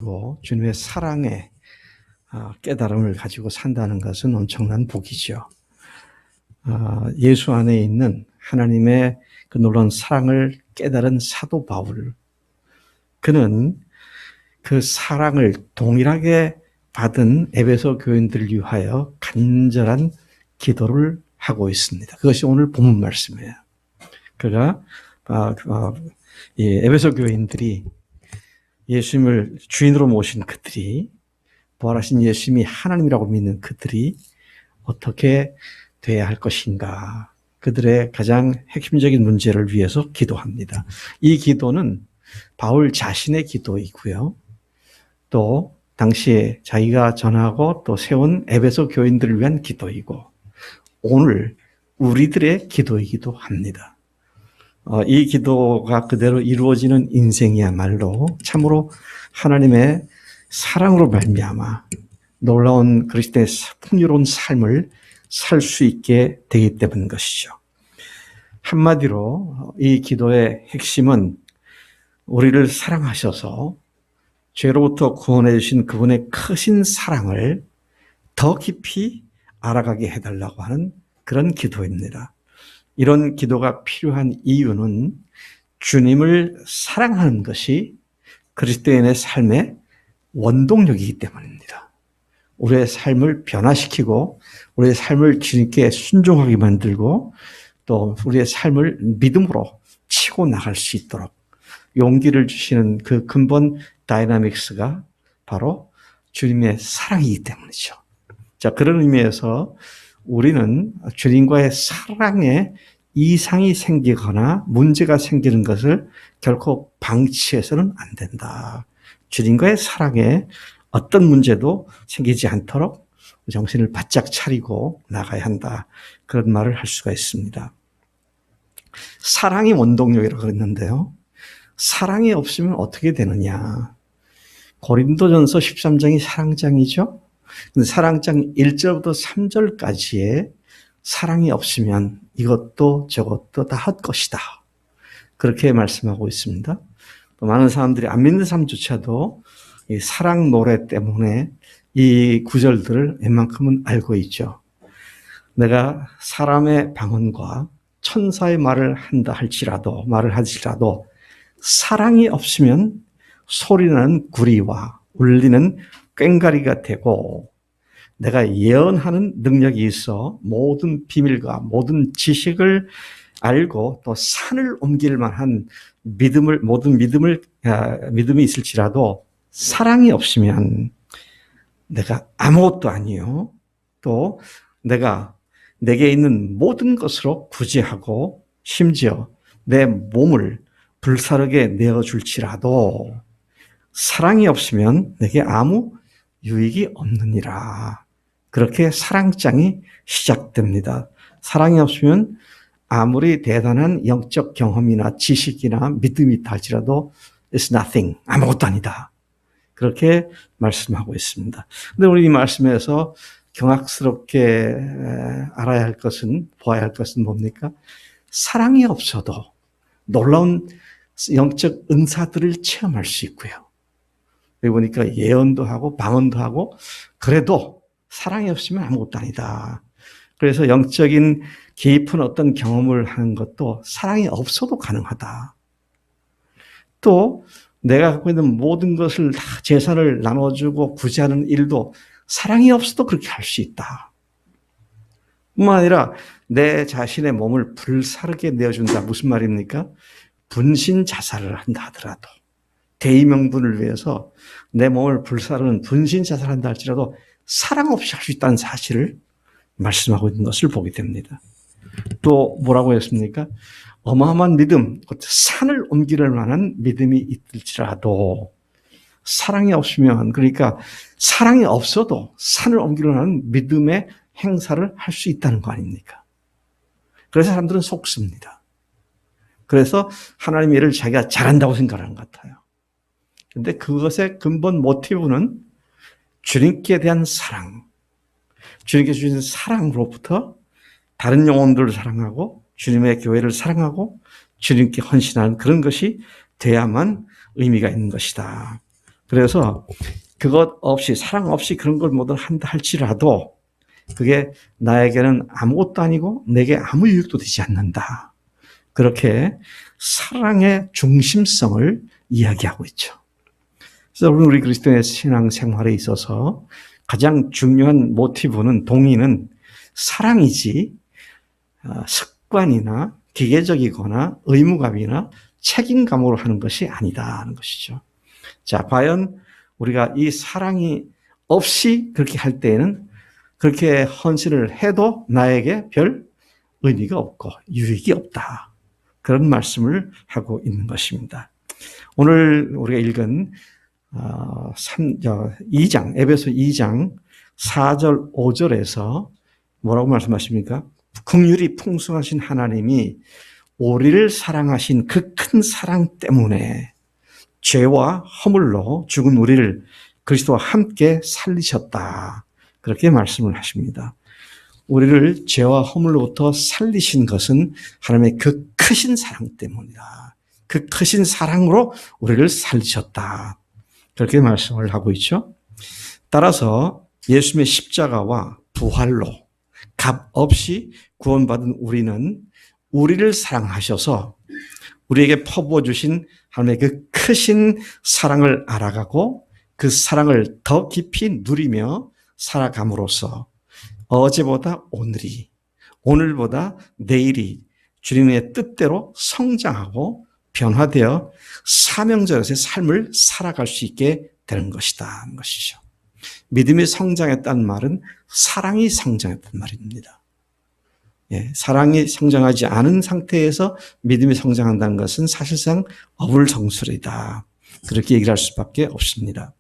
가지고 주님의 사랑의 깨달음을 가지고 산다는 것은 엄청난 복이죠. 예수 안에 있는 하나님의 그 놀라운 사랑을 깨달은 사도 바울, 그는 그 사랑을 동일하게 받은 에베소 교인들을 위하여 간절한 기도를 하고 있습니다. 그것이 오늘 본문 말씀이에요. 그가 에베소 교인들이 예수님을 주인으로 모신 그들이, 부활하신 예수님이 하나님이라고 믿는 그들이 어떻게 돼야 할 것인가, 그들의 가장 핵심적인 문제를 위해서 기도합니다. 이 기도는 바울 자신의 기도이고요, 또 당시에 자기가 전하고 또 세운 에베소 교인들을 위한 기도이고, 오늘 우리들의 기도이기도 합니다. 이 기도가 그대로 이루어지는 인생이야말로 참으로 하나님의 사랑으로 말미암아 놀라운 그리스도의 풍요로운 삶을 살 수 있게 되기 때문인 것이죠. 한마디로 이 기도의 핵심은 우리를 사랑하셔서 죄로부터 구원해 주신 그분의 크신 사랑을 더 깊이 알아가게 해달라고 하는 그런 기도입니다. 이런 기도가 필요한 이유는 주님을 사랑하는 것이 그리스도인의 삶의 원동력이기 때문입니다. 우리의 삶을 변화시키고 우리의 삶을 주님께 순종하게 만들고 또 우리의 삶을 믿음으로 치고 나갈 수 있도록 용기를 주시는 그 근본 다이나믹스가 바로 주님의 사랑이기 때문이죠. 자, 그런 의미에서 우리는 주님과의 사랑에 이상이 생기거나 문제가 생기는 것을 결코 방치해서는 안 된다. 주님과의 사랑에 어떤 문제도 생기지 않도록 정신을 바짝 차리고 나가야 한다. 그런 말을 할 수가 있습니다. 사랑이 원동력이라고 그랬는데요, 사랑이 없으면 어떻게 되느냐. 고린도전서 13장이 사랑장이죠. 근데 사랑장 1절부터 3절까지의 사랑이 없으면 이것도 저것도 다 헛것이다. 그렇게 말씀하고 있습니다. 또 많은 사람들이 안 믿는 사람조차도 이 사랑 노래 때문에 이 구절들을 웬만큼은 알고 있죠. 내가 사람의 방언과 천사의 말을 할지라도 사랑이 없으면 소리나는 구리와 울리는 꽹과리가 되고, 내가 예언하는 능력이 있어 모든 비밀과 모든 지식을 알고 또 산을 옮길 만한 믿음이 있을지라도 사랑이 없으면 내가 아무것도 아니요. 또 내게 있는 모든 것으로 구제하고 심지어 내 몸을 불사르게 내어줄지라도 사랑이 없으면 내게 아무 유익이 없느니라. 그렇게 사랑장이 시작됩니다. 사랑이 없으면 아무리 대단한 영적 경험이나 지식이나 믿음이 있다 할지라도 it's nothing, 아무것도 아니다. 그렇게 말씀하고 있습니다. 근데 우리 이 말씀에서 경악스럽게 보아야 할 것은 뭡니까? 사랑이 없어도 놀라운 영적 은사들을 체험할 수 있고요. 여기 보니까 예언도 하고 방언도 하고, 그래도 사랑이 없으면 아무것도 아니다. 그래서 영적인 깊은 어떤 경험을 하는 것도 사랑이 없어도 가능하다. 또 내가 갖고 있는 모든 것을 다 재산을 나눠주고 구제하는 일도 사랑이 없어도 그렇게 할 수 있다. 뿐만 아니라 내 자신의 몸을 불사르게 내어준다. 무슨 말입니까? 분신 자살을 한다 하더라도, 대의명분을 위해서 내 몸을 불사르는 분신 자살을 한다 할지라도 사랑 없이 할 수 있다는 사실을 말씀하고 있는 것을 보게 됩니다. 또 뭐라고 했습니까? 어마어마한 믿음, 산을 옮길 만한 믿음이 있을지라도 사랑이 없으면, 그러니까 사랑이 없어도 산을 옮길 만한 믿음의 행사를 할 수 있다는 거 아닙니까? 그래서 사람들은 속습니다. 그래서 하나님의 일을 자기가 잘한다고 생각하는 것 같아요. 그런데 그것의 근본 모티브는 주님께 대한 사랑, 주님께 주신 사랑으로부터 다른 영혼들을 사랑하고 주님의 교회를 사랑하고 주님께 헌신하는 그런 것이 돼야만 의미가 있는 것이다. 그래서 그것 없이, 사랑 없이 그런 걸 뭐든 한다 할지라도 그게 나에게는 아무것도 아니고 내게 아무 유익도 되지 않는다. 그렇게 사랑의 중심성을 이야기하고 있죠. 그래서 우리 그리스도인의 신앙생활에 있어서 가장 중요한 모티브는, 동의는 사랑이지 습관이나 기계적이거나 의무감이나 책임감으로 하는 것이 아니다 하는 것이죠. 자, 과연 우리가 이 사랑이 없이 그렇게 할 때에는 그렇게 헌신을 해도 나에게 별 의미가 없고 유익이 없다. 그런 말씀을 하고 있는 것입니다. 오늘 우리가 읽은 2장, 에베소 2장 4절, 5절에서 뭐라고 말씀하십니까? 긍휼이 풍성하신 하나님이 우리를 사랑하신 그 큰 사랑 때문에 죄와 허물로 죽은 우리를 그리스도와 함께 살리셨다. 그렇게 말씀을 하십니다. 우리를 죄와 허물로부터 살리신 것은 하나님의 그 크신 사랑 때문이다. 그 크신 사랑으로 우리를 살리셨다. 그렇게 말씀을 하고 있죠. 따라서 예수님의 십자가와 부활로 값 없이 구원받은 우리는 우리를 사랑하셔서 우리에게 퍼부어 주신 하나님의 그 크신 사랑을 알아가고 그 사랑을 더 깊이 누리며 살아감으로써 어제보다 오늘이, 오늘보다 내일이 주님의 뜻대로 성장하고 변화되어 사명자로서의 삶을 살아갈 수 있게 되는 것이다 하는 것이죠. 믿음이 성장했다는 말은 사랑이 성장했다는 말입니다. 예, 사랑이 성장하지 않은 상태에서 믿음이 성장한다는 것은 사실상 어불성설이다. 그렇게 얘기를 할 수밖에 없습니다.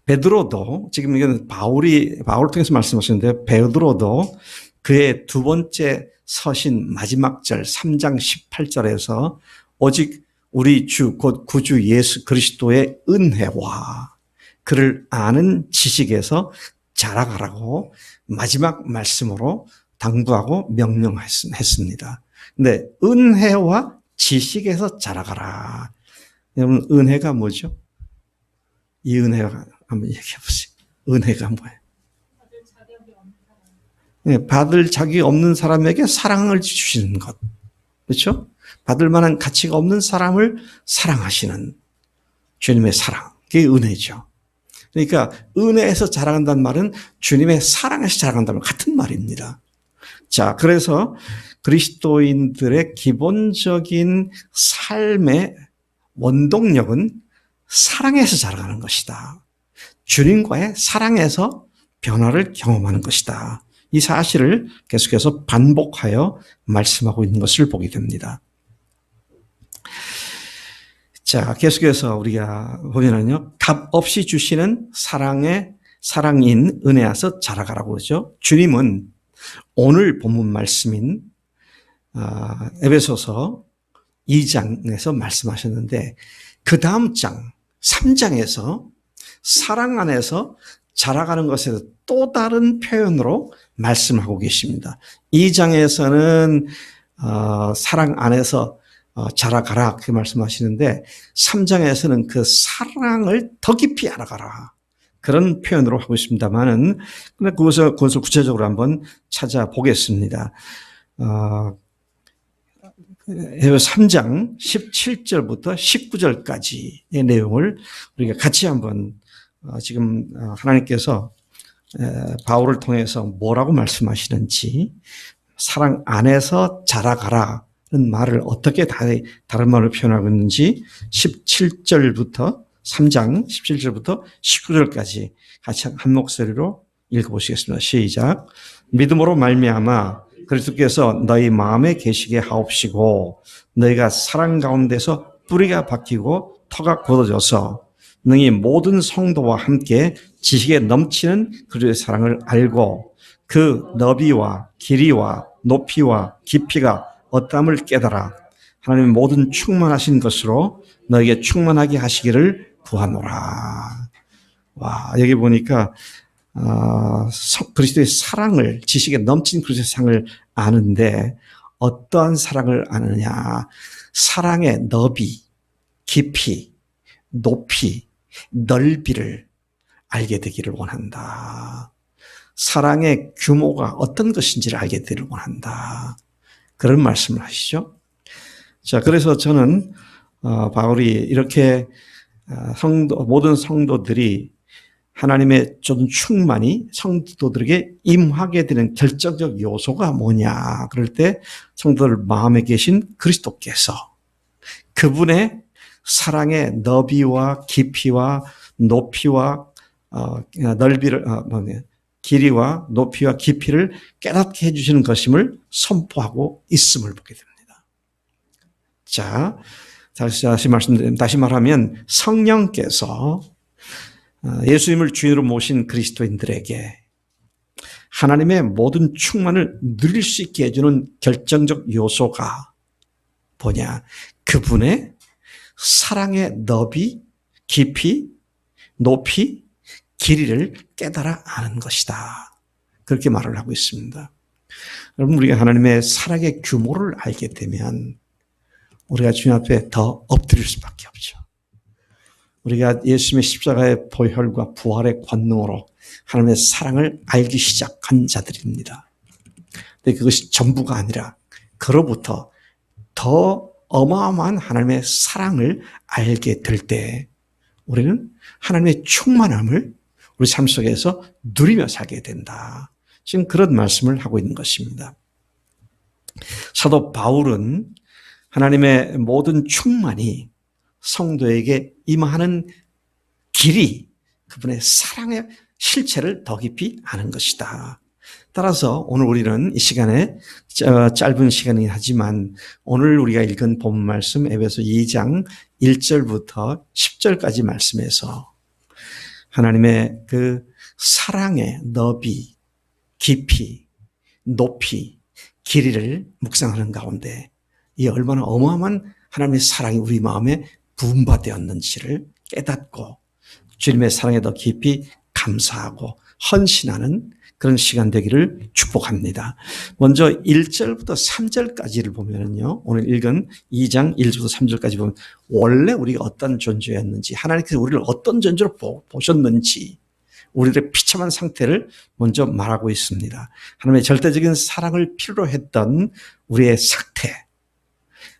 베드로도, 지금 이건 바울을 통해서 말씀하셨는데, 베드로도 그의 두 번째 서신 마지막 절 3장 18절에서 오직 우리 주 곧 구주 예수 그리스도의 은혜와 그를 아는 지식에서 자라가라고 마지막 말씀으로 당부하고 명령했습니다. 근데 은혜와 지식에서 자라가라. 여러분, 은혜가 뭐죠? 이 은혜가 한번 얘기해 보세요. 은혜가 뭐예요? 네, 받을 자격이 없는 사람에게 사랑을 주시는 것. 그렇죠? 받을 만한 가치가 없는 사람을 사랑하시는 주님의 사랑. 그게 은혜죠. 그러니까 은혜에서 자라간다는 말은 주님의 사랑에서 자라간다는 같은 말입니다. 자, 그래서 그리스도인들의 기본적인 삶의 원동력은 사랑에서 자라가는 것이다. 주님과의 사랑에서 변화를 경험하는 것이다. 이 사실을 계속해서 반복하여 말씀하고 있는 것을 보게 됩니다. 자, 계속해서 우리가 보면은요, 값 없이 주시는 사랑인 은혜에서 자라가라고 그러죠. 주님은 오늘 본문 말씀인 에베소서 2장에서 말씀하셨는데, 그 다음 장 3장에서 사랑 안에서 자라가는 것에 또 다른 표현으로 말씀하고 계십니다. 2장에서는 사랑 안에서 자라가라 그렇게 말씀하시는데 3장에서는 그 사랑을 더 깊이 알아가라 그런 표현으로 하고 있습니다만은 그것을 구체적으로 한번 찾아보겠습니다. 3장 17절부터 19절까지의 내용을 우리가 같이 한번 지금 하나님께서 바울을 통해서 뭐라고 말씀하시는지, 사랑 안에서 자라가라는 말을 어떻게 다른 말로 표현하고 있는지 17절부터 3장 17절부터 19절까지 같이 한 목소리로 읽어보시겠습니다. 시작. 믿음으로 말미암아 그리스도께서 너희 마음에 계시게 하옵시고 너희가 사랑 가운데서 뿌리가 박히고 터가 굳어져서 능히 모든 성도와 함께 지식에 넘치는 그리스도의 사랑을 알고 그 너비와 길이와 높이와 깊이가 어떠함을 깨달아 하나님의 모든 충만하신 것으로 너에게 충만하게 하시기를 구하노라. 와, 여기 보니까 그리스도의 사랑을, 지식에 넘친 그리스도의 사랑을 아는데 어떠한 사랑을 아느냐. 사랑의 너비, 깊이, 높이, 넓이를 알게 되기를 원한다. 사랑의 규모가 어떤 것인지를 알게 되기를 원한다. 그런 말씀을 하시죠. 자, 그래서 저는 바울이 이렇게 모든 성도들이 하나님의 좀 충만이 성도들에게 임하게 되는 결정적 요소가 뭐냐. 그럴 때 성도들 마음에 계신 그리스도께서 그분의 사랑의 너비와 깊이와 높이와 넓이를 길이와 높이와 깊이를 깨닫게 해주시는 것임을 선포하고 있음을 보게 됩니다. 자, 다시 말하면 성령께서 예수님을 주인으로 모신 그리스도인들에게 하나님의 모든 충만을 누릴 수 있게 해주는 결정적 요소가 뭐냐? 그분의 사랑의 너비, 깊이, 높이, 길이를 깨달아 아는 것이다. 그렇게 말을 하고 있습니다. 여러분, 우리가 하나님의 사랑의 규모를 알게 되면 우리가 주님 앞에 더 엎드릴 수밖에 없죠. 우리가 예수님의 십자가의 보혈과 부활의 권능으로 하나님의 사랑을 알기 시작한 자들입니다. 근데 그것이 전부가 아니라 그로부터 더 어마어마한 하나님의 사랑을 알게 될 때 우리는 하나님의 충만함을 우리 삶 속에서 누리며 살게 된다. 지금 그런 말씀을 하고 있는 것입니다. 사도 바울은 하나님의 모든 충만이 성도에게 임하는 길이 그분의 사랑의 실체를 더 깊이 아는 것이다. 따라서 오늘 우리는 이 시간에 짧은 시간이긴 하지만 오늘 우리가 읽은 본 말씀 에베소 2장 1절부터 10절까지 말씀에서 하나님의 그 사랑의 너비, 깊이, 높이, 길이를 묵상하는 가운데 이 얼마나 어마어마한 하나님의 사랑이 우리 마음에 부음받되었는지를 깨닫고 주님의 사랑에 더 깊이 감사하고 헌신하는 그런 시간 되기를 축복합니다. 먼저 1절부터 3절까지를 보면요. 오늘 읽은 2장 1절부터 3절까지 보면 원래 우리가 어떤 존재였는지 하나님께서 우리를 어떤 존재로 보셨는지 우리들의 비참한 상태를 먼저 말하고 있습니다. 하나님의 절대적인 사랑을 필요로 했던 우리의 상태,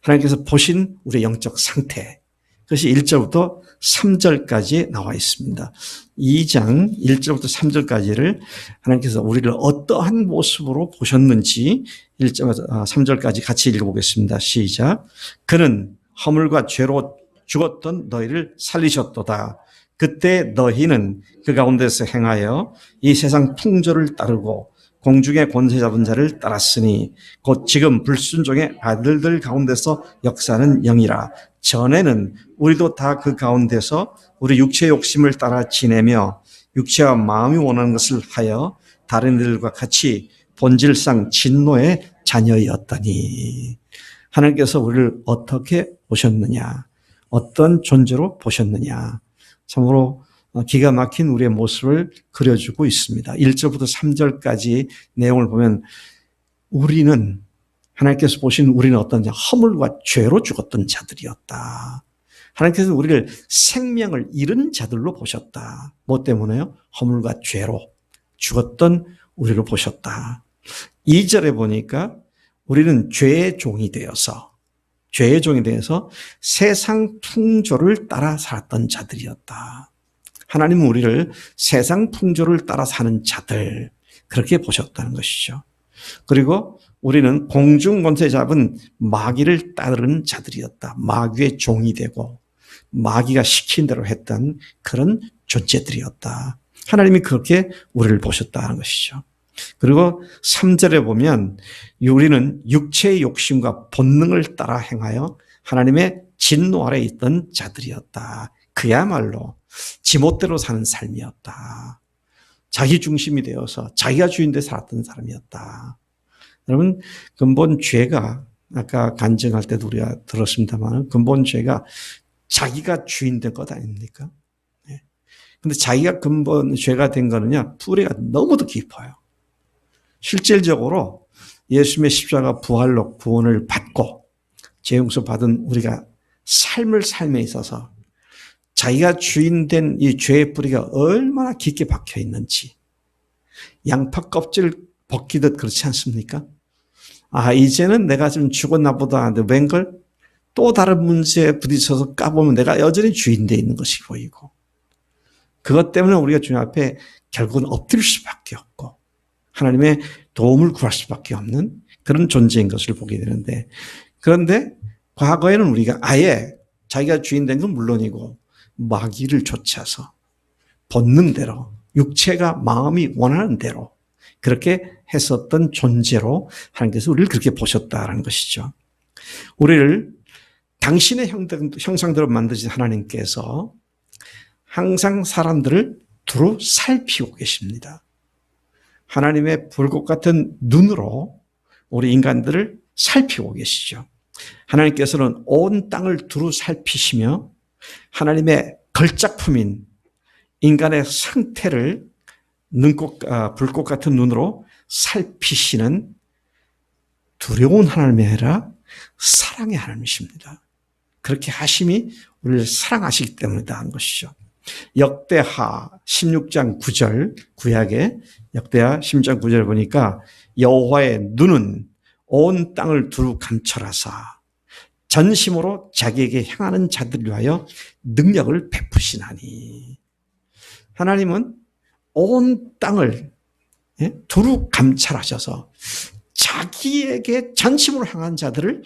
하나님께서 보신 우리의 영적 상태, 그것이 1절부터 3절까지 나와 있습니다. 2장 1절부터 3절까지를 하나님께서 우리를 어떠한 모습으로 보셨는지 1절부터 3절까지 같이 읽어보겠습니다. 시작. 그는 허물과 죄로 죽었던 너희를 살리셨도다. 그때 너희는 그 가운데서 행하여 이 세상 풍조를 따르고 공중의 권세 잡은 자를 따랐으니 곧 지금 불순종의 아들들 가운데서 역사하는 영이라. 전에는 우리도 다 그 가운데서 우리 육체의 욕심을 따라 지내며 육체와 마음이 원하는 것을 하여 다른 이들과 같이 본질상 진노의 자녀였더니 하나님께서 우리를 어떻게 보셨느냐, 어떤 존재로 보셨느냐, 참으로 기가 막힌 우리의 모습을 그려주고 있습니다. 1절부터 3절까지 내용을 보면 우리는 하나님께서 보신 우리는 어떤 허물과 죄로 죽었던 자들이었다. 하나님께서 우리를 생명을 잃은 자들로 보셨다. 뭐 때문에요? 허물과 죄로 죽었던 우리를 보셨다. 2절에 보니까 우리는 죄의 종이 되어서 세상 풍조를 따라 살았던 자들이었다. 하나님은 우리를 세상 풍조를 따라 사는 자들 그렇게 보셨다는 것이죠. 그리고 우리는 공중 권세 잡은 마귀를 따르는 자들이었다. 마귀의 종이 되고 마귀가 시킨 대로 했던 그런 존재들이었다. 하나님이 그렇게 우리를 보셨다는 것이죠. 그리고 3절에 보면 우리는 육체의 욕심과 본능을 따라 행하여 하나님의 진노 아래 있던 자들이었다. 그야말로 지멋대로 사는 삶이었다. 자기 중심이 되어서 자기가 주인돼 살았던 사람이었다. 여러분, 근본 죄가 아까 간증할 때도 우리가 들었습니다만 근본 죄가 자기가 주인 된 것 아닙니까? 근데 자기가 근본 죄가 된 거는요, 뿌리가 너무도 깊어요. 실질적으로 예수님의 십자가 부활로 구원을 받고 죄 용서 받은 우리가 삶에 있어서 자기가 주인된 이 죄의 뿌리가 얼마나 깊게 박혀 있는지, 양파 껍질 벗기듯 그렇지 않습니까? 이제는 내가 좀 죽었나 보다 하는데 웬걸 또 다른 문제에 부딪혀서 까보면 내가 여전히 주인되어 있는 것이 보이고, 그것 때문에 우리가 주님 앞에 결국은 엎드릴 수밖에 없고 하나님의 도움을 구할 수밖에 없는 그런 존재인 것을 보게 되는데, 그런데 과거에는 우리가 아예 자기가 주인된 건 물론이고 마귀를 쫓아서 본능대로, 육체가 마음이 원하는 대로 그렇게 했었던 존재로 하나님께서 우리를 그렇게 보셨다라는 것이죠. 우리를 당신의 형상대로 만드신 하나님께서 항상 사람들을 두루 살피고 계십니다. 하나님의 불꽃 같은 눈으로 우리 인간들을 살피고 계시죠. 하나님께서는 온 땅을 두루 살피시며 하나님의 걸작품인 인간의 상태를 불꽃 같은 눈으로 살피시는 두려운 하나님이 아니라 사랑의 하나님이십니다. 그렇게 하심이 우리를 사랑하시기 때문이다 하는 것이죠. 역대하 16장 9절, 구약의 역대하 16장 9절 보니까 여호와의 눈은 온 땅을 두루 감찰하사 전심으로 자기에게 향하는 자들을 위하여 능력을 베푸시나니. 하나님은 온 땅을 두루 감찰하셔서 자기에게 전심으로 향한 자들을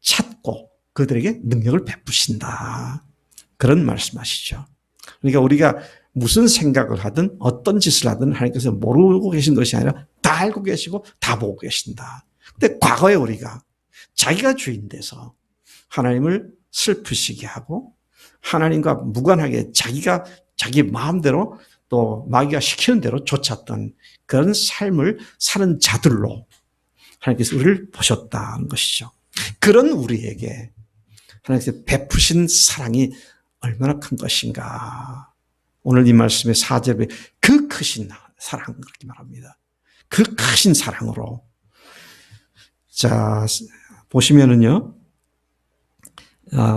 찾고 그들에게 능력을 베푸신다. 그런 말씀하시죠. 그러니까 우리가 무슨 생각을 하든 어떤 짓을 하든 하나님께서 모르고 계신 것이 아니라 다 알고 계시고 다 보고 계신다. 근데 과거에 우리가 자기가 주인 돼서 하나님을 슬프시게 하고 하나님과 무관하게 자기가 자기 마음대로 또 마귀가 시키는 대로 쫓았던 그런 삶을 사는 자들로 하나님께서 우리를 보셨다는 것이죠. 그런 우리에게 하나님께서 베푸신 사랑이 얼마나 큰 것인가. 오늘 이 말씀의 4절에 그 크신 사랑 그렇게 말합니다. 그 크신 사랑으로. 자, 보시면은요.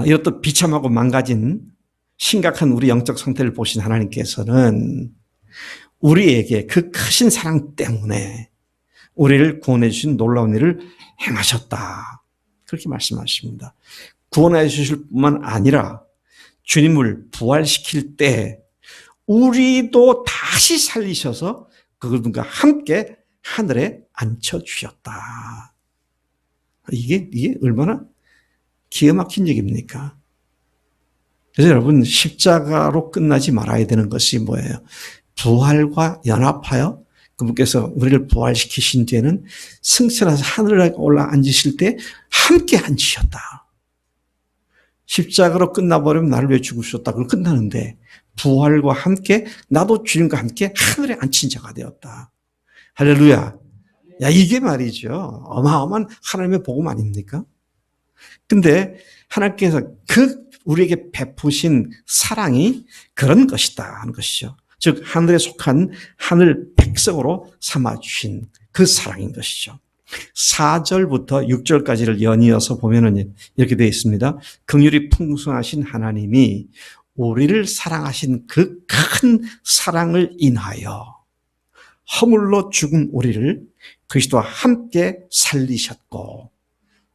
이것도 비참하고 망가진 심각한 우리 영적 상태를 보신 하나님께서는 우리에게 그 크신 사랑 때문에 우리를 구원해 주신 놀라운 일을 행하셨다. 그렇게 말씀하십니다. 구원해 주실 뿐만 아니라 주님을 부활시킬 때 우리도 다시 살리셔서 그들과 함께 하늘에 앉혀주셨다. 이게 얼마나 기가 막힌 얘기입니까? 그래서 여러분, 십자가로 끝나지 말아야 되는 것이 뭐예요? 부활과 연합하여 그분께서 우리를 부활시키신 뒤에는 승천해서 하늘에 올라 앉으실 때 함께 앉으셨다. 십자가로 끝나버리면 나를 위해 죽으셨다. 그럼 끝나는데 부활과 함께 나도 주님과 함께 하늘에 앉힌 자가 되었다. 할렐루야. 야, 이게 말이죠. 어마어마한 하나님의 복음 아닙니까? 근데 하나님께서 우리에게 베푸신 사랑이 그런 것이다 하는 것이죠. 즉 하늘에 속한 하늘 백성으로 삼아주신 그 사랑인 것이죠. 4절부터 6절까지를 연이어서 보면은 이렇게 되어 있습니다. 긍휼이 풍성하신 하나님이 우리를 사랑하신 그 큰 사랑을 인하여 허물로 죽은 우리를 그리스도와 함께 살리셨고,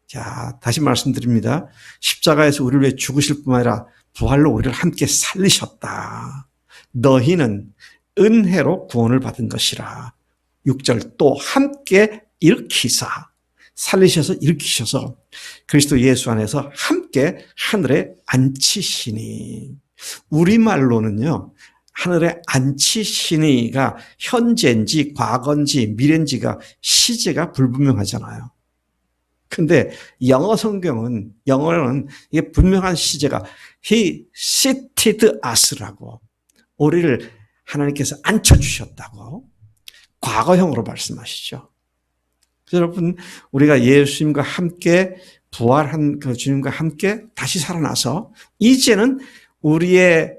자, 다시 말씀드립니다. 십자가에서 우리를 위해 죽으실 뿐만 아니라 부활로 우리를 함께 살리셨다. 너희는 은혜로 구원을 받은 것이라. 6절 또 함께 일으키사, 살리셔서 일으키셔서 그리스도 예수 안에서 함께 하늘에 앉히시니. 우리말로는요, 하늘에 앉히시니가 현재인지 과거인지 미래인지가 시제가 불분명하잖아요. 근데 영어로는 이게 분명한 시제가 He seated us라고, 우리를 하나님께서 앉혀주셨다고 과거형으로 말씀하시죠. 여러분, 우리가 예수님과 함께 부활한 그 주님과 함께 다시 살아나서 이제는 우리의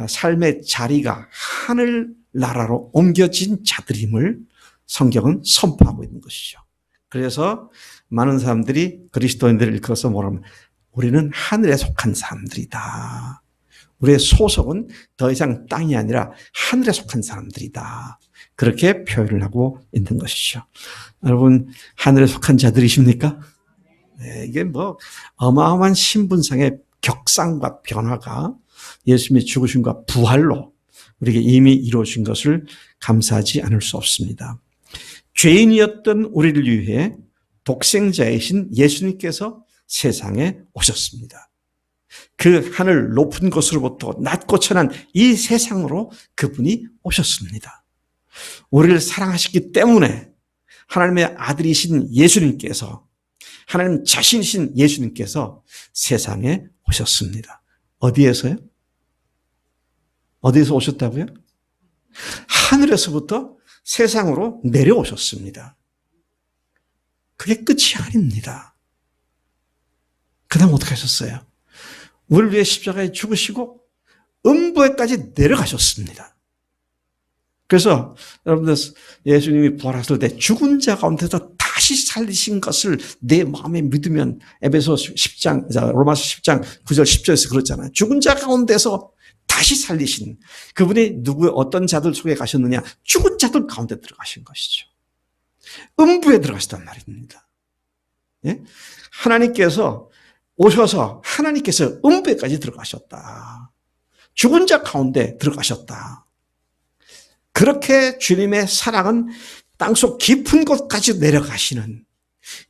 삶의 자리가 하늘나라로 옮겨진 자들임을 성경은 선포하고 있는 것이죠. 그래서 많은 사람들이 그리스도인들을 일컬어서 뭐라면 우리는 하늘에 속한 사람들이다. 우리의 소속은 더 이상 땅이 아니라 하늘에 속한 사람들이다. 그렇게 표현을 하고 있는 것이죠. 여러분, 하늘에 속한 자들이십니까? 네, 이게 뭐 어마어마한 신분상의 격상과 변화가 예수님의 죽으심과 부활로 우리에게 이미 이루어진 것을 감사하지 않을 수 없습니다. 죄인이었던 우리를 위해 독생자이신 예수님께서 세상에 오셨습니다. 그 하늘 높은 곳으로부터 낮고 천한 이 세상으로 그분이 오셨습니다. 우리를 사랑하셨기 때문에 하나님의 아들이신 예수님께서, 하나님 자신이신 예수님께서 세상에 오셨습니다. 어디에서요? 어디에서 오셨다고요? 하늘에서부터 세상으로 내려오셨습니다. 그게 끝이 아닙니다. 그 다음 어떻게 하셨어요? 우리를 위해 십자가에 죽으시고 음부에까지 내려가셨습니다. 그래서 여러분들 예수님이 부활하실 때 죽은 자 가운데서 다시 살리신 것을 내 마음에 믿으면 에베소 10장, 로마서 10장 9절 10절에서 그렇잖아요. 죽은 자 가운데서 다시 살리신 그분이 어떤 자들 속에 가셨느냐? 죽은 자들 가운데 들어가신 것이죠. 음부에 들어가시단 말입니다. 예? 하나님께서 오셔서 하나님께서 음부에까지 들어가셨다. 죽은 자 가운데 들어가셨다. 그렇게 주님의 사랑은 땅속 깊은 곳까지 내려가시는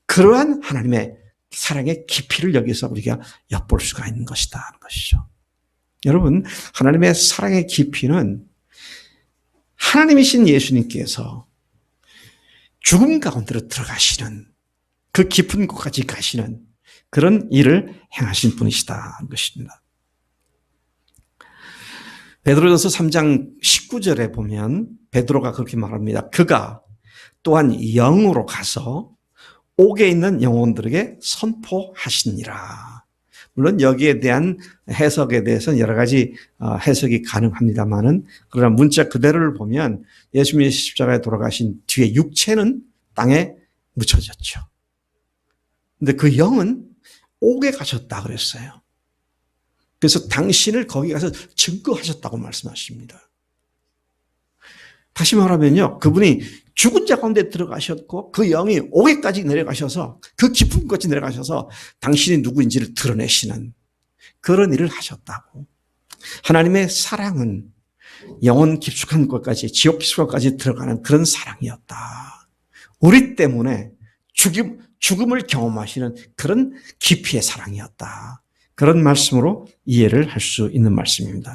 그러한 하나님의 사랑의 깊이를 여기서 우리가 엿볼 수가 있는 것이다 하는 것이죠. 여러분, 하나님의 사랑의 깊이는 하나님이신 예수님께서 죽음 가운데로 들어가시는 그 깊은 곳까지 가시는 그런 일을 행하신 분이시다 하는 것입니다. 베드로전서 3장 19절에 보면 베드로가 그렇게 말합니다. 그가 또한 영으로 가서 옥에 있는 영혼들에게 선포하시니라. 물론 여기에 대한 해석에 대해서는 여러 가지 해석이 가능합니다만은 그러나 문자 그대로를 보면 예수님이 십자가에 돌아가신 뒤에 육체는 땅에 묻혀졌죠. 근데 그 영은 옥에 가셨다 그랬어요. 그래서 당신을 거기 가서 증거하셨다고 말씀하십니다. 다시 말하면요, 그분이 죽은 자 가운데 들어가셨고 그 영이 옥에까지 내려가셔서 그 깊은 곳까지 내려가셔서 당신이 누구인지를 드러내시는 그런 일을 하셨다고. 하나님의 사랑은 영혼 깊숙한 곳까지, 지옥 깊숙한 곳까지 들어가는 그런 사랑이었다. 우리 때문에 죽음을 경험하시는 그런 깊이의 사랑이었다. 그런 말씀으로 이해를 할 수 있는 말씀입니다.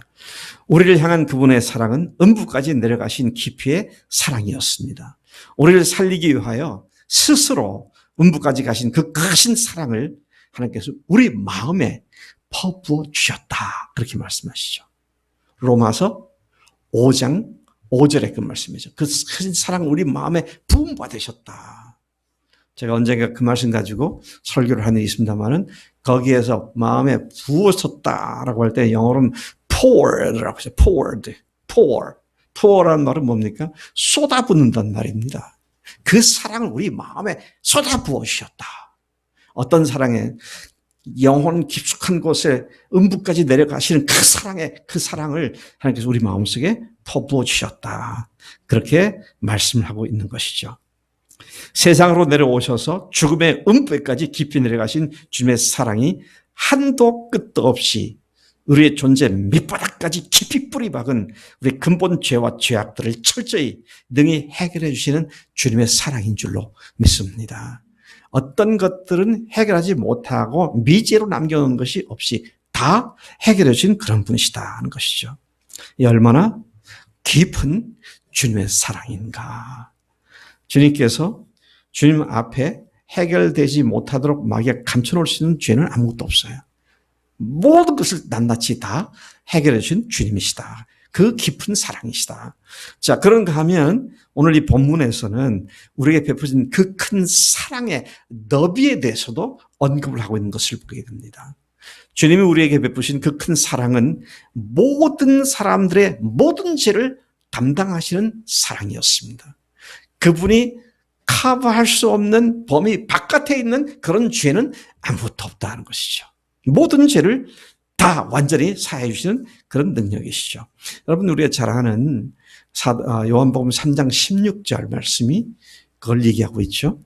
우리를 향한 그분의 사랑은 음부까지 내려가신 깊이의 사랑이었습니다. 우리를 살리기 위하여 스스로 음부까지 가신 그 크신 사랑을 하나님께서 우리 마음에 퍼부어 주셨다. 그렇게 말씀하시죠. 로마서 5장 5절의 그 말씀이죠. 그 크신 사랑을 우리 마음에 부음받으셨다. 제가 언젠가 그 말씀 가지고 설교를 한 일이 있습니다만은 거기에서 마음에 부었었다라고 할 때 영어로는 poured라고 하죠. pour라는 말은 뭡니까? 쏟아붓는다는 말입니다. 그 사랑을 우리 마음에 쏟아부어 주셨다. 어떤 사랑에 영혼 깊숙한 곳에 음부까지 내려가시는 그 사랑을 하나님께서 우리 마음속에 퍼부어 주셨다. 그렇게 말씀을 하고 있는 것이죠. 세상으로 내려오셔서 죽음의 음부에까지 깊이 내려가신 주님의 사랑이 한도 끝도 없이 우리의 존재 밑바닥까지 깊이 뿌리 박은 우리 근본 죄와 죄악들을 철저히 능히 해결해 주시는 주님의 사랑인 줄로 믿습니다. 어떤 것들은 해결하지 못하고 미제로 남겨놓은 것이 없이 다 해결해 주신 그런 분이시다 하는 것이죠. 이 얼마나 깊은 주님의 사랑인가. 주님께서 주님 앞에 해결되지 못하도록 마귀가 감춰놓을 수 있는 죄는 아무것도 없어요. 모든 것을 낱낱이 다 해결해 주신 주님이시다. 그 깊은 사랑이시다. 자, 그런가 하면 오늘 이 본문에서는 우리에게 베푸신 그 큰 사랑의 너비에 대해서도 언급을 하고 있는 것을 보게 됩니다. 주님이 우리에게 베푸신 그 큰 사랑은 모든 사람들의 모든 죄를 담당하시는 사랑이었습니다. 그분이 커버할 수 없는 범위 바깥에 있는 그런 죄는 아무것도 없다는 것이죠. 모든 죄를 다 다 완전히 사해 주시는 그런 능력이시죠. 여러분, 우리가 잘 아는 요한복음 3장 16절 말씀이 그걸 얘기하고 있죠.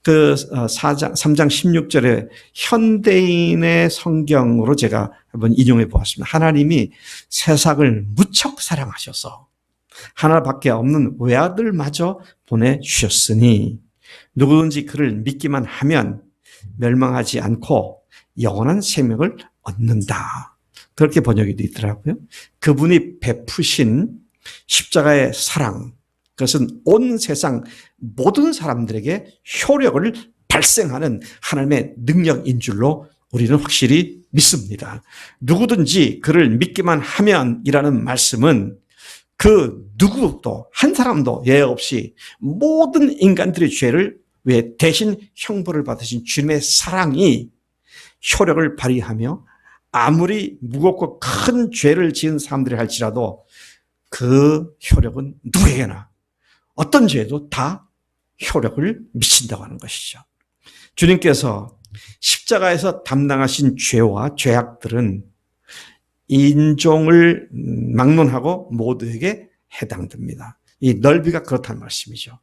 그 3장 16절에 현대인의 성경으로 제가 한번 인용해 보았습니다. 하나님이 세상을 무척 사랑하셔서 하나밖에 없는 외아들마저 보내주셨으니 누구든지 그를 믿기만 하면 멸망하지 않고 영원한 생명을 얻는다. 그렇게 번역이 되어 있더라고요. 그분이 베푸신 십자가의 사랑, 그것은 온 세상 모든 사람들에게 효력을 발생하는 하나님의 능력인 줄로 우리는 확실히 믿습니다. 누구든지 그를 믿기만 하면이라는 말씀은 그 누구도 한 사람도 예외 없이 모든 인간들의 죄를 왜 대신 형벌을 받으신 주님의 사랑이 효력을 발휘하며 아무리 무겁고 큰 죄를 지은 사람들이 할지라도 그 효력은 누구에게나 어떤 죄도 다 효력을 미친다고 하는 것이죠. 주님께서 십자가에서 담당하신 죄와 죄악들은 인종을 막론하고 모두에게 해당됩니다. 이 넓이가 그렇다는 말씀이죠.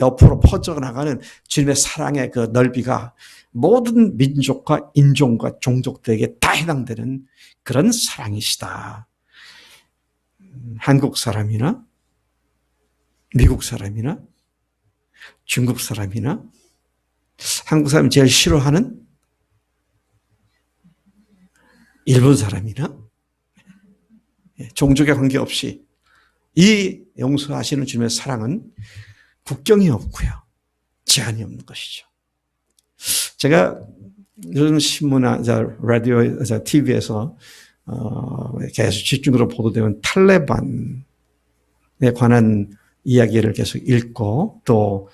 옆으로 퍼져나가는 주님의 사랑의 그 넓이가 모든 민족과 인종과 종족들에게 다 해당되는 그런 사랑이시다. 한국 사람이나 미국 사람이나 중국 사람이나 한국 사람이 제일 싫어하는 일본 사람이나 종족에 관계없이 이 용서하시는 주님의 사랑은 국경이 없고요. 제한이 없는 것이죠. 제가 요즘 신문이나 라디오, TV에서 계속 집중적으로 보도되는 탈레반에 관한 이야기를 계속 읽고 또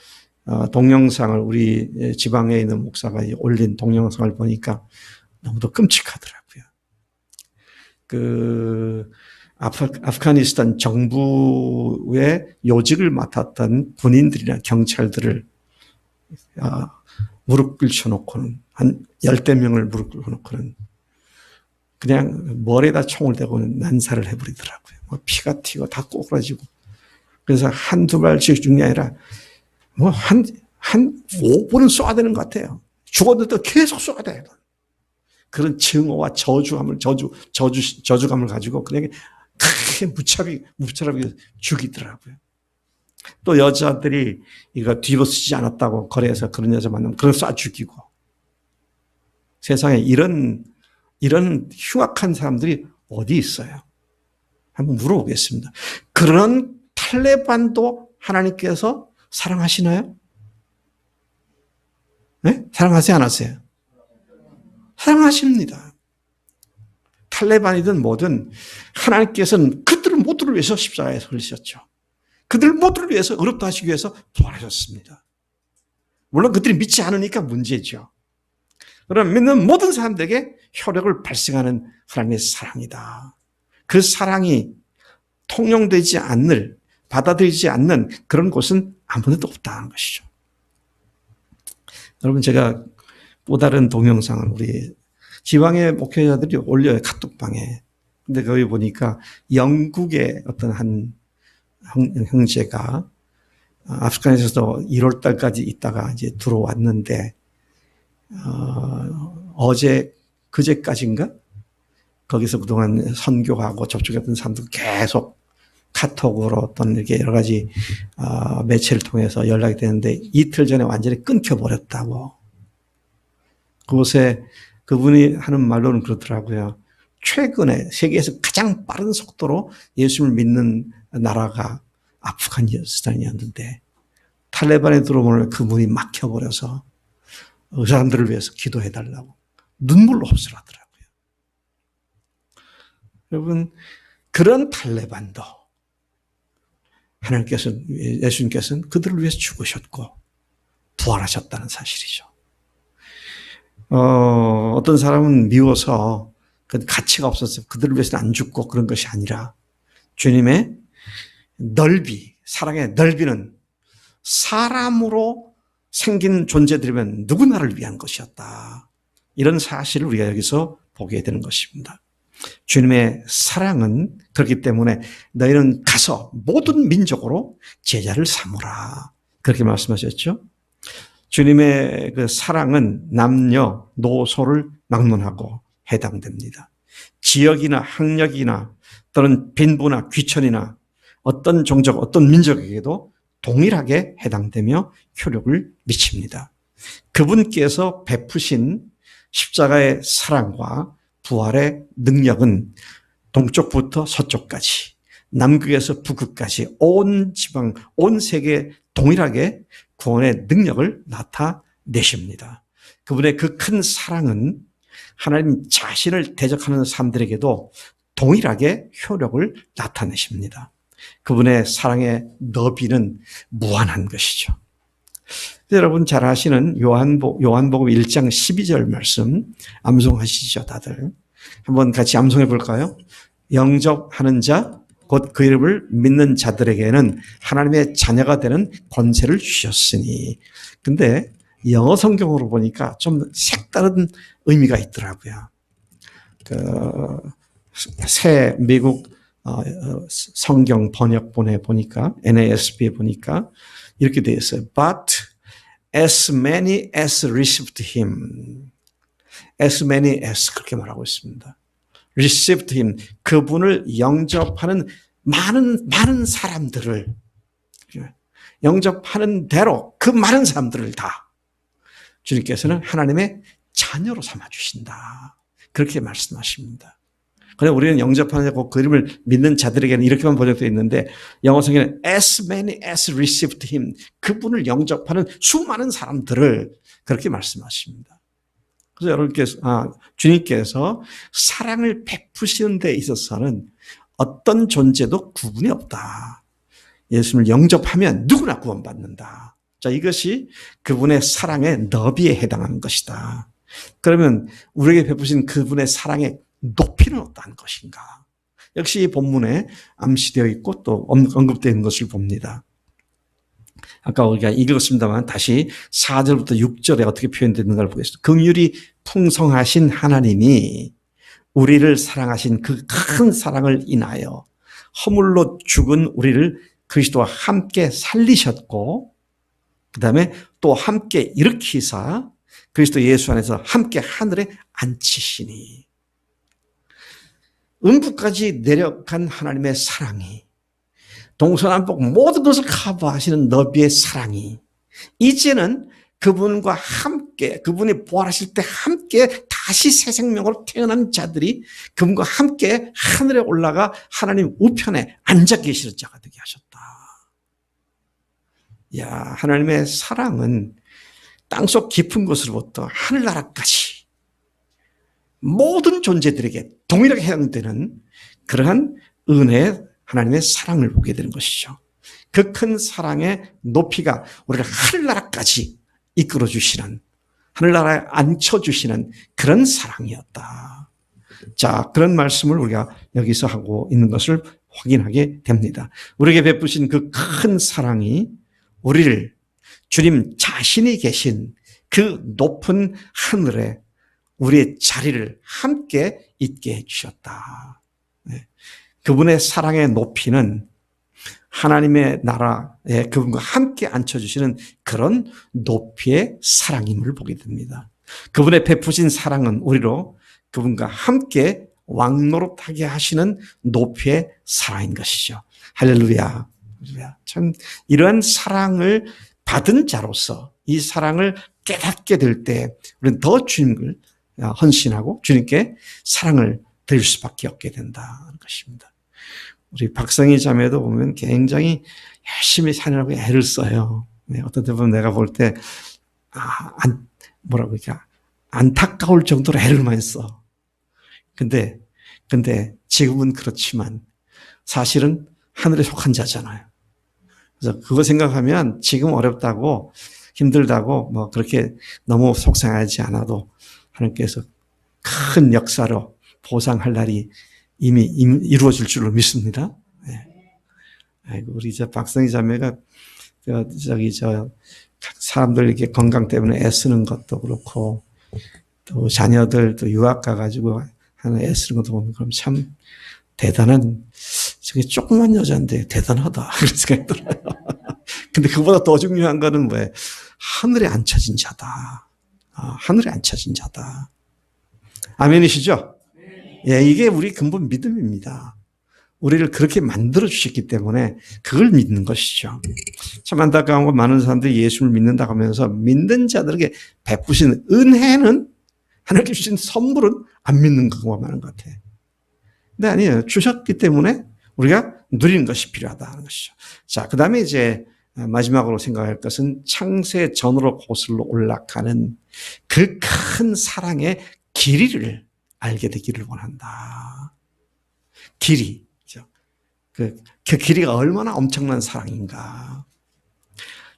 동영상을 우리 지방에 있는 목사가 올린 동영상을 보니까 너무도 끔찍하더라고요. 그 아프가니스탄 정부의 요직을 맡았던 군인들이나 경찰들을 무릎 꿇혀놓고는 한 10대 명을 무릎 꿇혀놓고는 그냥 머리에다 총을 대고는 난사를 해버리더라고요. 피가 튀고 다 꼬꾸라지고. 그래서 한두 발씩 죽는 게 아니라 한 5분은 쏴야 되는 것 같아요. 죽었는데도 계속 쏴야 돼요. 그런 증오와 저주감을 가지고 그냥 크게 무차별하게 죽이더라고요. 또 여자들이 이거 뒤집어쓰지 않았다고 거리에서 그런 여자 만나면 그걸 쏴 죽이고. 세상에 이런 흉악한 사람들이 어디 있어요? 한번 물어보겠습니다. 그런 탈레반도 하나님께서 사랑하시나요? 네? 사랑하세요, 안 하세요? 사랑하십니다. 탈레반이든 뭐든 하나님께서는 그들 모두를 위해서 십자가에 걸리셨죠. 그들 모두를 위해서 어렵다 하시기 위해서 부활하셨습니다. 물론 그들이 믿지 않으니까 문제죠. 그럼 믿는 모든 사람들에게 효력을 발생하는 하나님의 사랑이다. 그 사랑이 통용되지 않는, 받아들이지 않는 그런 곳은 아무데도 없다는 것이죠. 여러분, 제가 또 다른 동영상을 우리 지방의 목회자들이 올려요, 카톡방에. 근데 거기 보니까 영국의 어떤 한 형제가 아프가니스탄에서 1월 달까지 있다가 이제 들어왔는데, 그제까지인가? 거기서 그동안 선교하고 접촉했던 사람들 계속 카톡으로 어떤 이렇게 여러 가지, 매체를 통해서 연락이 되는데 이틀 전에 완전히 끊겨버렸다고. 그곳에 그분이 하는 말로는 그렇더라고요. 최근에 세계에서 가장 빠른 속도로 예수를 믿는 나라가 아프가니스탄이었는데 탈레반에 들어오면 그 문이 막혀버려서 그 사람들을 위해서 기도해달라고 눈물로 흡수하더라고요. 여러분, 그런 탈레반도 예수님께서는 그들을 위해서 죽으셨고 부활하셨다는 사실이죠. 어떤 사람은 미워서 그 가치가 없어서 그들을 위해서는 안 죽고 그런 것이 아니라 주님의 넓이, 사랑의 넓이는 사람으로 생긴 존재들이면 누구나를 위한 것이었다. 이런 사실을 우리가 여기서 보게 되는 것입니다. 주님의 사랑은 그렇기 때문에 너희는 가서 모든 민족으로 제자를 삼으라. 그렇게 말씀하셨죠. 주님의 그 사랑은 남녀노소를 막론하고 해당됩니다. 지역이나 학력이나 또는 빈부나 귀천이나 어떤 종족, 어떤 민족에게도 동일하게 해당되며 효력을 미칩니다. 그분께서 베푸신 십자가의 사랑과 부활의 능력은 동쪽부터 서쪽까지, 남극에서 북극까지 온 지방, 온 세계에 동일하게 구원의 능력을 나타내십니다. 그분의 그 큰 사랑은 하나님 자신을 대적하는 사람들에게도 동일하게 효력을 나타내십니다. 그분의 사랑의 너비는 무한한 것이죠. 여러분 잘 아시는 요한복음 1장 12절 말씀 암송하시죠, 다들. 한번 같이 암송해 볼까요? 영접하는 자, 곧 그 이름을 믿는 자들에게는 하나님의 자녀가 되는 권세를 주셨으니. 근데 영어 성경으로 보니까 좀 색다른 의미가 있더라고요. 새 미국 성경 번역본에 보니까, NASB에 보니까 이렇게 되어 있어요. But as many as received him. As many as 그렇게 말하고 있습니다. Received him. 그분을 영접하는 많은 사람들을, 영접하는 대로 그 많은 사람들을 다 주님께서는 하나님의 자녀로 삼아주신다. 그렇게 말씀하십니다. 그런데 우리는 영접하고 그 이름을 믿는 자들에게는 이렇게만 번역되어 있는데 영어 성경에는 as many as received him. 그분을 영접하는 수많은 사람들을 그렇게 말씀하십니다. 그래서 여러분께서, 주님께서 사랑을 베푸시는 데 있어서는 어떤 존재도 구분이 없다. 예수님을 영접하면 누구나 구원받는다. 자, 이것이 그분의 사랑의 너비에 해당하는 것이다. 그러면 우리에게 베푸신 그분의 사랑의 높이는 어떠한 것인가? 역시 이 본문에 암시되어 있고 또 언급되어 있는 것을 봅니다. 아까 우리가 읽었습니다만 다시 4절부터 6절에 어떻게 표현되는가를 보겠습니다. 긍휼이 풍성하신 하나님이 우리를 사랑하신 그 큰 사랑을 인하여 허물로 죽은 우리를 그리스도와 함께 살리셨고, 그 다음에 또 함께 일으키사 그리스도 예수 안에서 함께 하늘에 앉히시니. 음부까지 내려간 하나님의 사랑이, 동서남북 모든 것을 커버하시는 너비의 사랑이 이제는 그분과 함께, 그분이 부활하실 때 함께 다시 새 생명으로 태어난 자들이 그분과 함께 하늘에 올라가 하나님 우편에 앉아 계시는 자가 되게 하셨다. 야, 하나님의 사랑은 땅속 깊은 곳으로부터 하늘나라까지 모든 존재들에게 동일하게 해당되는 그러한 은혜의 하나님의 사랑을 보게 되는 것이죠. 그 큰 사랑의 높이가 우리를 하늘나라까지 이끌어 주시는, 하늘나라에 앉혀주시는 그런 사랑이었다. 자, 그런 말씀을 우리가 여기서 하고 있는 것을 확인하게 됩니다. 우리에게 베푸신 그 큰 사랑이 우리를 주님 자신이 계신 그 높은 하늘에 우리의 자리를 함께 있게 해주셨다. 그분의 사랑의 높이는 하나님의 나라에 그분과 함께 앉혀주시는 그런 높이의 사랑임을 보게 됩니다. 그분의 베푸신 사랑은 우리로 그분과 함께 왕노릇하게 하시는 높이의 사랑인 것이죠. 할렐루야. 참 이러한 사랑을 받은 자로서 이 사랑을 깨닫게 될 때 우리는 더 주님을 헌신하고 주님께 사랑을 드릴 수밖에 없게 된다는 것입니다. 우리 박성희 자매도 보면 굉장히 열심히 사느라고 애를 써요. 어떤 때 보면 내가 볼 때, 안타까울 정도로 애를 많이 써. 근데 지금은 그렇지만 사실은 하늘에 속한 자잖아요. 그래서 그거 생각하면 지금 어렵다고, 힘들다고, 그렇게 너무 속상하지 않아도 하나님께서 큰 역사로 보상할 날이 이미 이루어질 줄로 믿습니다. 네. 우리 박성희 자매가 사람들 이렇게 건강 때문에 애쓰는 것도 그렇고 또 자녀들 또 유학 가가지고 하나 애쓰는 것도 보면 그럼 참 대단한, 저게 조그만 여자인데 대단하다 그런 생각이 들어요. 근데 그보다 더 중요한 거는 뭐예요? 하늘에 앉혀진 자다. 하늘에 앉혀진 자다. 아멘이시죠? 예, 이게 우리 근본 믿음입니다. 우리를 그렇게 만들어 주셨기 때문에 그걸 믿는 것이죠. 참 안타까운 건 많은 사람들이 예수를 믿는다고 하면서 믿는 자들에게 베푸신 은혜는, 하나님께 주신 선물은 안 믿는 경우가 많은 것 같아요. 근데 아니에요. 주셨기 때문에 우리가 누리는 것이 필요하다 하는 것이죠. 자, 그 다음에 이제 마지막으로 생각할 것은 창세 전으로 거슬러 올라가는 그 큰 사랑의 길이를 알게 되기를 원한다. 길이. 그 길이가 얼마나 엄청난 사랑인가.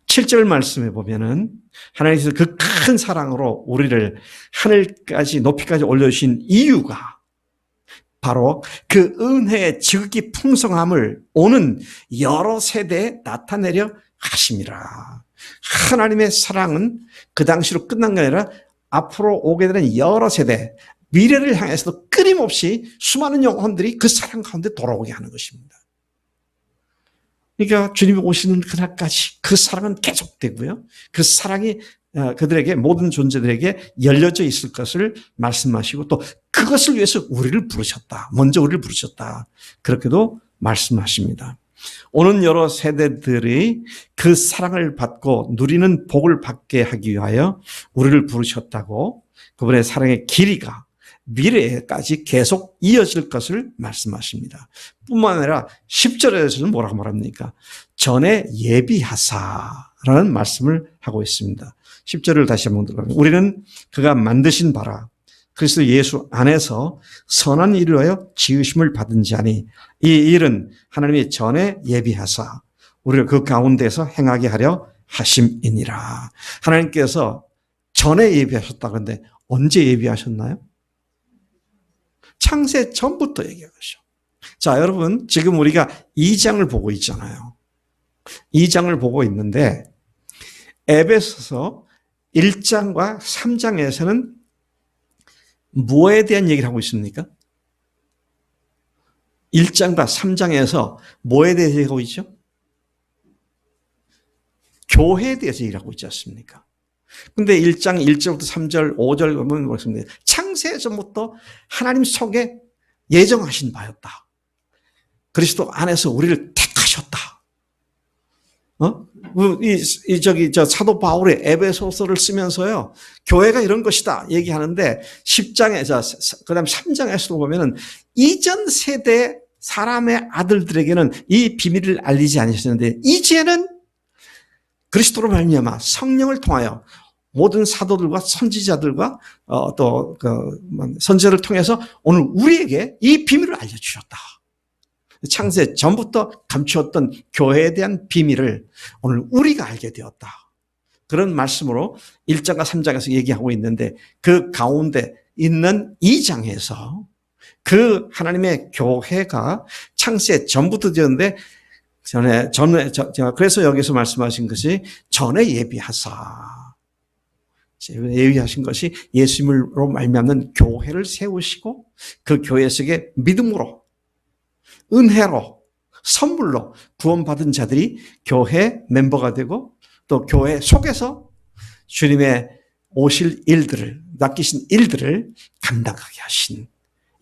7절 말씀에 보면은 하나님께서 그 큰 사랑으로 우리를 하늘까지 높이까지 올려주신 이유가 바로 그 은혜의 지극히 풍성함을 오는 여러 세대에 나타내려 하심이라. 하나님의 사랑은 그 당시로 끝난 게 아니라 앞으로 오게 되는 여러 세대, 미래를 향해서도 끊임없이 수많은 영혼들이 그 사랑 가운데 돌아오게 하는 것입니다. 그러니까 주님이 오시는 그날까지 그 사랑은 계속되고요. 그 사랑이 그들에게, 모든 존재들에게 열려져 있을 것을 말씀하시고, 또 그것을 위해서 우리를 부르셨다. 먼저 우리를 부르셨다. 그렇게도 말씀하십니다. 오는 여러 세대들이 그 사랑을 받고 누리는 복을 받게 하기 위하여 우리를 부르셨다고, 그분의 사랑의 길이가 미래에까지 계속 이어질 것을 말씀하십니다. 뿐만 아니라 10절에서는 뭐라고 말합니까? 전에 예비하사라는 말씀을 하고 있습니다. 10절을 다시 한번 들어보면, 우리는 그가 만드신 바라 그리스도 예수 안에서 선한 일을 위하여 지으심을 받은 자니, 이 일은 하나님이 전에 예비하사 우리를 그 가운데서 행하게 하려 하심이니라. 하나님께서 전에 예비하셨다. 그런데 언제 예비하셨나요? 창세 전부터 얘기하죠. 자, 여러분, 지금 우리가 2장을 보고 있잖아요. 2장을 보고 있는데 에베소서 1장과 3장에서는 뭐에 대한 얘기를 하고 있습니까? 1장과 3장에서 뭐에 대해서 얘기하고 있죠? 교회에 대해서 얘기를 하고 있지 않습니까? 근데 1장 1절부터 3절, 5절 보면 그렇습니다. 창세 전부터 하나님 속에 예정하신 바였다. 그리스도 안에서 우리를 택하셨다. 사도 바울의 에베소서를 쓰면서요, 교회가 이런 것이다 얘기하는데 10장에, 그 다음 3장에서도 보면은 이전 세대 사람의 아들들에게는 이 비밀을 알리지 않으셨는데, 이제는 그리스도로 말미암아 성령을 통하여 모든 사도들과 선지자들과 또 선지자를 통해서 오늘 우리에게 이 비밀을 알려주셨다. 창세 전부터 감추었던 교회에 대한 비밀을 오늘 우리가 알게 되었다. 그런 말씀으로 1장과 3장에서 얘기하고 있는데, 그 가운데 있는 2장에서 그 하나님의 교회가 창세 전부터 되었는데, 그래서 여기서 말씀하신 것이 전에 예비하사, 예비하신 것이 예수님으로 말미암는 교회를 세우시고, 그 교회 속에 믿음으로, 은혜로, 선물로 구원받은 자들이 교회 멤버가 되고, 또 교회 속에서 주님의 오실 일들을, 맡기신 일들을 감당하게 하신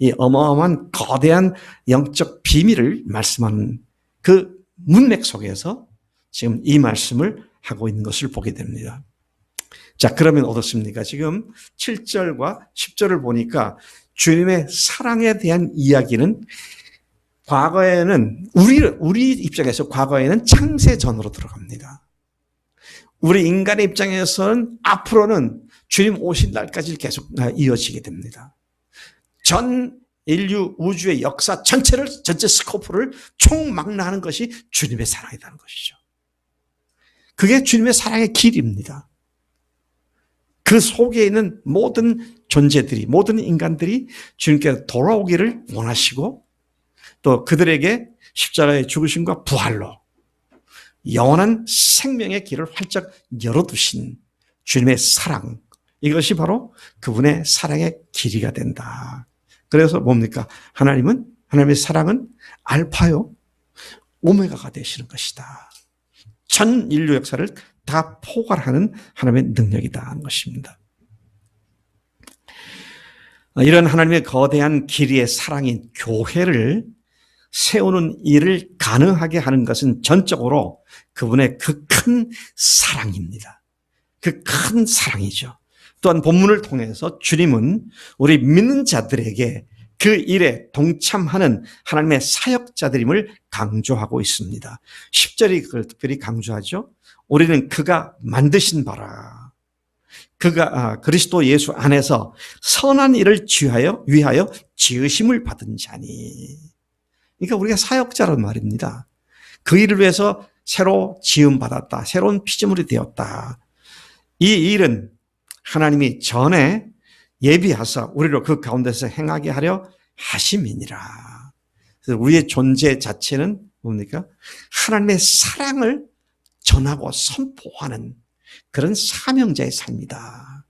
이 어마어마한 거대한 영적 비밀을 말씀하는 그 문맥 속에서 지금 이 말씀을 하고 있는 것을 보게 됩니다. 자, 그러면 어떻습니까? 지금 7절과 10절을 보니까 주님의 사랑에 대한 이야기는, 과거에는 우리 입장에서 과거에는 창세 전으로 들어갑니다. 우리 인간의 입장에서는 앞으로는 주님 오신 날까지 계속 이어지게 됩니다. 전 인류 우주의 역사 전체 스코프를 총망라하는 것이 주님의 사랑이라는 것이죠. 그게 주님의 사랑의 길입니다. 그 속에 있는 모든 존재들이, 모든 인간들이 주님께 돌아오기를 원하시고, 또 그들에게 십자가의 죽으심과 부활로 영원한 생명의 길을 활짝 열어두신 주님의 사랑, 이것이 바로 그분의 사랑의 길이가 된다. 그래서 뭡니까? 하나님의 사랑은 알파요, 오메가가 되시는 것이다. 전 인류 역사를 다 포괄하는 하나님의 능력이다 하는 것입니다. 이런 하나님의 거대한 길이의 사랑인 교회를 세우는 일을 가능하게 하는 것은 전적으로 그분의 그 큰 사랑입니다. 그 큰 사랑이죠. 또한 본문을 통해서 주님은 우리 믿는 자들에게 그 일에 동참하는 하나님의 사역자들임을 강조하고 있습니다. 10절이 그걸 특별히 강조하죠. 우리는 그가 만드신 바라. 그가 그리스도 예수 안에서 선한 일을 위하여 지으심을 받은 자니. 그러니까 우리가 사역자란 말입니다. 그 일을 위해서 새로 지음받았다. 새로운 피조물이 되었다. 이 일은 하나님이 전에 예비하사 우리를 그 가운데서 행하게 하려 하심이니라. 그래서 우리의 존재 자체는 뭡니까? 하나님의 사랑을 전하고 선포하는 그런 사명자의 삶이다.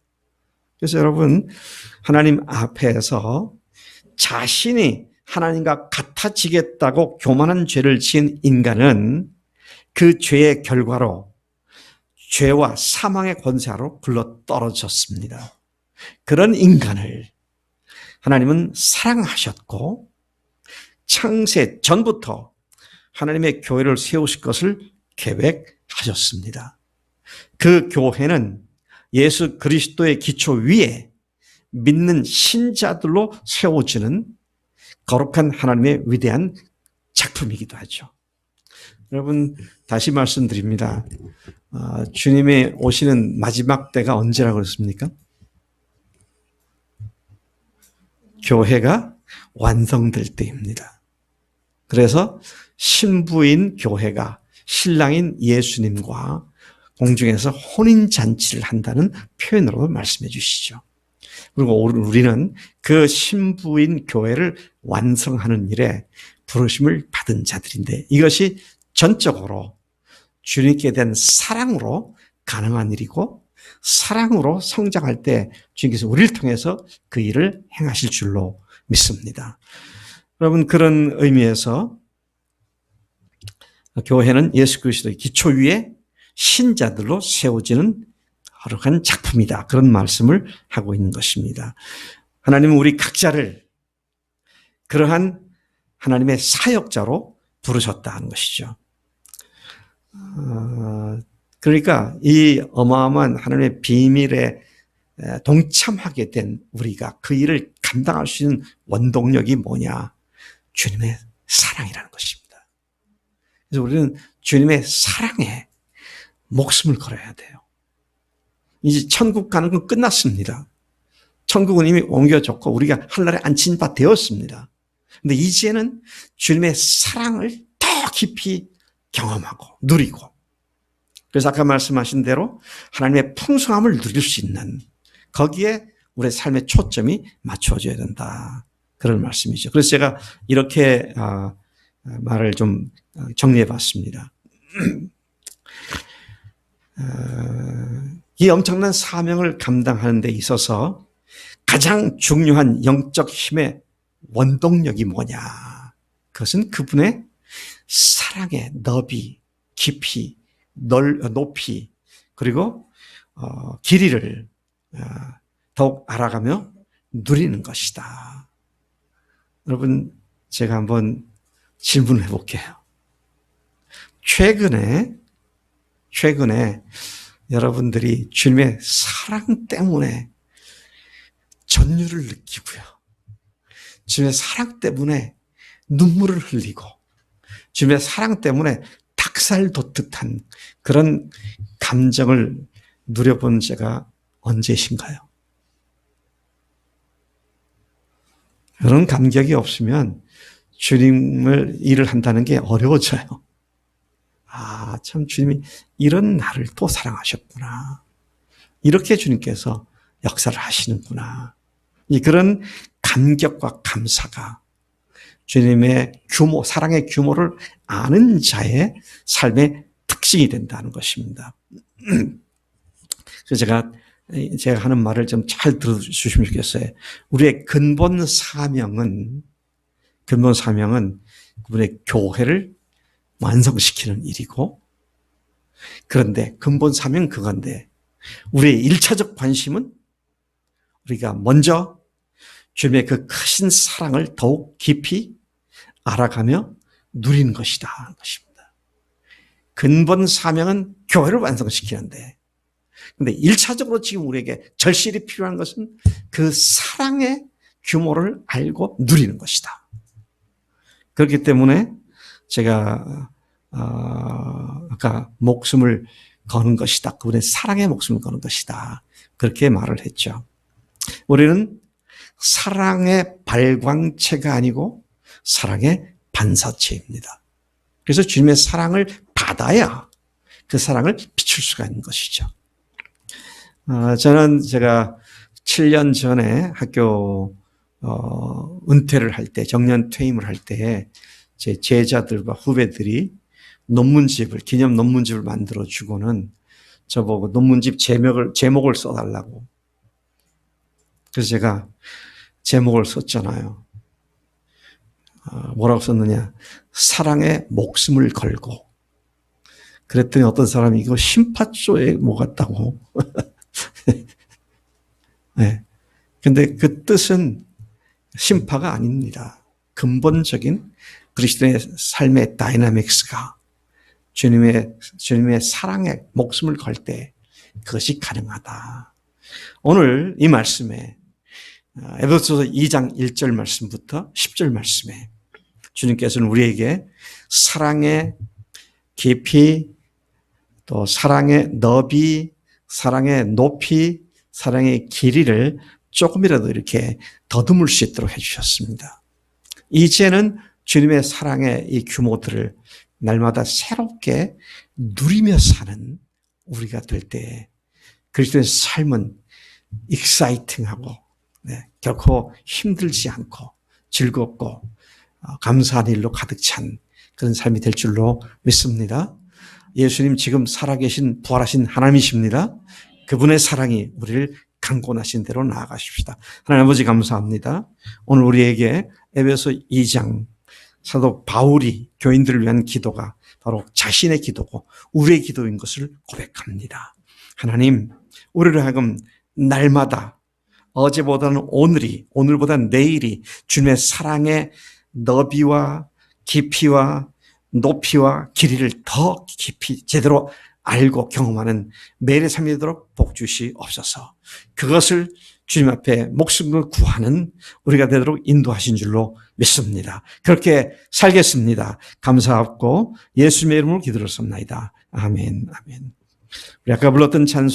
그래서 여러분, 하나님 앞에서 자신이 하나님과 같아지겠다고 교만한 죄를 지은 인간은 그 죄의 결과로 죄와 사망의 권세하로 굴러 떨어졌습니다. 그런 인간을 하나님은 사랑하셨고 창세 전부터 하나님의 교회를 세우실 것을 계획하셨습니다. 그 교회는 예수 그리스도의 기초 위에 믿는 신자들로 세워지는 거룩한 하나님의 위대한 작품이기도 하죠. 여러분, 다시 말씀드립니다. 주님이 오시는 마지막 때가 언제라고 그랬습니까? 교회가 완성될 때입니다. 그래서 신부인 교회가 신랑인 예수님과 공중에서 혼인잔치를 한다는 표현으로 말씀해 주시죠. 그리고 우리는 그 신부인 교회를 완성하는 일에 부르심을 받은 자들인데 이것이 전적으로 주님께 대한 사랑으로 가능한 일이고 사랑으로 성장할 때 주님께서 우리를 통해서 그 일을 행하실 줄로 믿습니다. 여러분, 그런 의미에서 교회는 예수 그리스도의 기초 위에 신자들로 세워지는 거룩한 작품이다. 그런 말씀을 하고 있는 것입니다. 하나님은 우리 각자를 그러한 하나님의 사역자로 부르셨다는 것이죠. 그러니까 이 어마어마한 하나님의 비밀에 동참하게 된 우리가 그 일을 감당할 수 있는 원동력이 뭐냐? 주님의 사랑이라는 것입니다. 그래서 우리는 주님의 사랑에 목숨을 걸어야 돼요. 이제 천국 가는 건 끝났습니다. 천국은 이미 옮겨졌고 우리가 하늘에 앉힌 바 되었습니다. 근데 이제는 주님의 사랑을 더 깊이 경험하고 누리고, 그래서 아까 말씀하신 대로 하나님의 풍성함을 누릴 수 있는, 거기에 우리의 삶의 초점이 맞춰져야 된다. 그런 말씀이죠. 그래서 제가 이렇게 말을 좀 정리해 봤습니다. 이 엄청난 사명을 감당하는 데 있어서 가장 중요한 영적 힘의 원동력이 뭐냐? 그것은 그분의 사랑의 너비, 깊이, 높이, 그리고 길이를 더욱 알아가며 누리는 것이다. 여러분, 제가 한번 질문을 해볼게요. 최근에 여러분들이 주님의 사랑 때문에 전율을 느끼고요, 주님의 사랑 때문에 눈물을 흘리고, 주님의 사랑 때문에 닭살 돋듯한 그런 감정을 누려본 제가 언제신가요? 그런 감격이 없으면 주님을 일을 한다는 게 어려워져요. 아, 참 주님이 이런 나를 또 사랑하셨구나. 이렇게 주님께서 역사를 하시는구나. 그런 감격과 감사가 주님의 규모, 사랑의 규모를 아는 자의 삶의 특징이 된다는 것입니다. 그래서 제가 제가 하는 말을 좀 잘 들어주시면 좋겠어요. 우리의 근본 사명은 그분의 교회를 완성시키는 일이고, 그런데 근본 사명은 그건데, 우리의 1차적 관심은 우리가 먼저 주님의 그 크신 사랑을 더욱 깊이 알아가며 누리는 것이다 하는 것입니다. 근본 사명은 교회를 완성시키는데, 근데 1차적으로 지금 우리에게 절실히 필요한 것은 그 사랑의 규모를 알고 누리는 것이다. 그렇기 때문에 제가 아까 목숨을 거는 것이다. 그분의 사랑의 목숨을 거는 것이다. 그렇게 말을 했죠. 우리는 사랑의 발광체가 아니고 사랑의 반사체입니다. 그래서 주님의 사랑을 받아야 그 사랑을 비출 수가 있는 것이죠. 저는 제가 7년 전에 학교 은퇴를 할 때, 정년 퇴임을 할 때 제 제자들과 후배들이 기념 논문집을 만들어 주고는 저보고 논문집 제목을 써달라고. 그래서 제가 제목을 썼잖아요. 뭐라고 썼느냐? 사랑에 목숨을 걸고. 그랬더니 어떤 사람이 이거 심파조에 뭐 같다고. 네. 근데 그 뜻은 심파가 아닙니다. 근본적인 그리스도의 삶의 다이나믹스가 주님의 사랑에 목숨을 걸 때 그것이 가능하다. 오늘 이 말씀에 에베소서 2장 1절 말씀부터 10절 말씀에 주님께서는 우리에게 사랑의 깊이, 또 사랑의 너비, 사랑의 높이, 사랑의 길이를 조금이라도 이렇게 더듬을 수 있도록 해주셨습니다. 이제는 주님의 사랑의 이 규모들을 날마다 새롭게 누리며 사는 우리가 될 때 그리스도의 삶은 익사이팅하고 결코 힘들지 않고 즐겁고 감사한 일로 가득 찬 그런 삶이 될 줄로 믿습니다. 예수님 지금 살아계신 부활하신 하나님이십니다. 그분의 사랑이 우리를 강권하신 대로 나아가십시다. 하나님 아버지 감사합니다. 오늘 우리에게 에베소 2장 사도 바울이 교인들을 위한 기도가 바로 자신의 기도고 우리의 기도인 것을 고백합니다. 하나님, 우리를 하여금 날마다 어제보다는 오늘보다는 내일이 주님의 사랑의 너비와 깊이와 높이와 길이를 더 깊이 제대로 알고 경험하는 매일의 삶이 되도록 복 주시옵소서. 그것을 주님 앞에 목숨을 구하는 우리가 되도록 인도하신 줄로 믿습니다. 그렇게 살겠습니다. 감사하고 예수님의 이름으로 기도를 섭나이다. 아멘, 아멘. 우리 아까 불렀던 찬송